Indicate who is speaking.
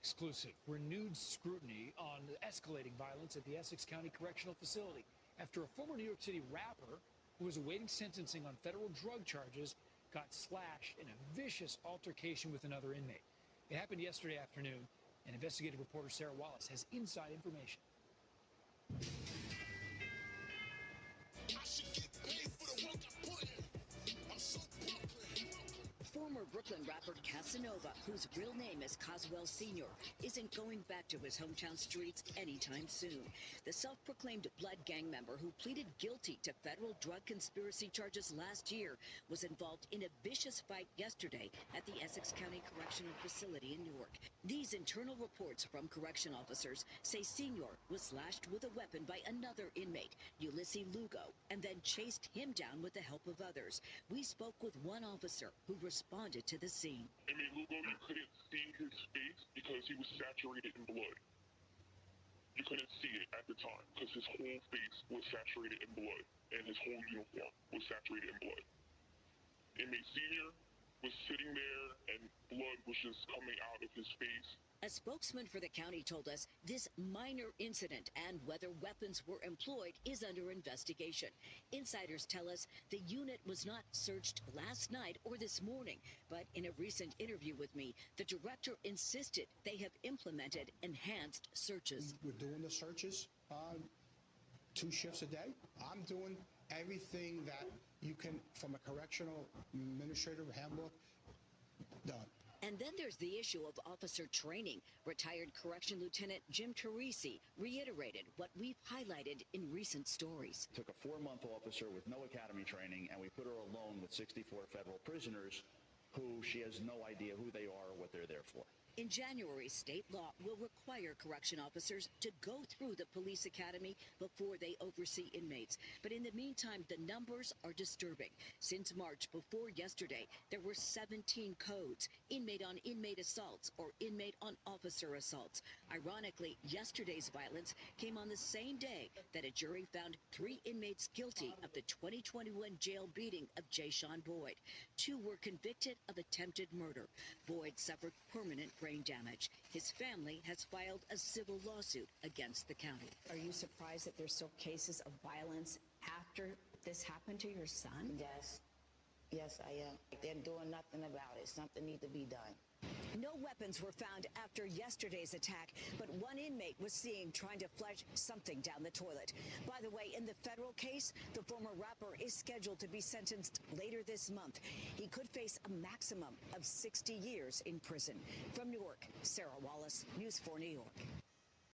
Speaker 1: exclusive. Renewed scrutiny on the escalating violence at the Essex County Correctional Facility after a former New York City rapper who was awaiting sentencing on federal drug charges got slashed in a vicious altercation with another inmate. It happened yesterday afternoon, and investigative reporter Sarah Wallace has inside information.
Speaker 2: I should get paid for the work I put in. I'm so Brooklyn.
Speaker 3: Former Brooklyn rapper Casanova, whose real name is Coswell Sr., isn't going back to his hometown streets anytime soon. The self-proclaimed blood gang member who pleaded guilty to federal drug conspiracy charges last year was involved in a vicious fight yesterday at the Essex County Correctional Facility in Newark. These internal reports from correction officers say Sr. was slashed with a weapon by another inmate, Ulysses Lugo, and then chased him down with the help of others. We spoke with one officer who responded to the scene.
Speaker 4: Inmate Lugo, you couldn't see his face because he was saturated in blood. You couldn't see it at the time because his whole face was saturated in blood and his whole uniform was saturated in blood. Inmate Senior was sitting there and blood was just coming out of his face.
Speaker 3: A spokesman for the county told us this minor incident and whether weapons were employed is under investigation. Insiders tell us the unit was not searched last night or this morning, but in a recent interview with me, the director insisted they have implemented enhanced searches.
Speaker 5: We're doing the searches 2 shifts a day. I'm doing everything that you can from a correctional administrative handbook done.
Speaker 3: And then there's the issue of officer training. Retired Correction Lieutenant Jim Teresi reiterated what we've highlighted in recent stories.
Speaker 6: Took a 4-month officer with no academy training, and we put her alone with 64 federal prisoners who she has no idea who they are or what they're there for.
Speaker 3: In January, state law will require correction officers to go through the police academy before they oversee inmates. But in the meantime, the numbers are disturbing. Since March, before yesterday, there were 17 codes, inmate-on-inmate assaults or inmate-on-officer assaults. Ironically, yesterday's violence came on the same day that a jury found 3 inmates guilty of the 2021 jail beating of Jayshawn Boyd. 2 were convicted of attempted murder. Boyd suffered permanent brain damage. His family has filed a civil lawsuit against the county.
Speaker 7: Are you surprised that there's still cases of violence after this happened to your son?
Speaker 8: Yes. Yes, I am. They're doing nothing about it. Something needs to be done.
Speaker 3: No weapons were found after yesterday's attack, but one inmate was seen trying to flush something down the toilet. By the way, in the federal case, the former rapper is scheduled to be sentenced later this month. He could face a maximum of 60 years in prison. From Newark, Sarah Wallace, News 4 New York.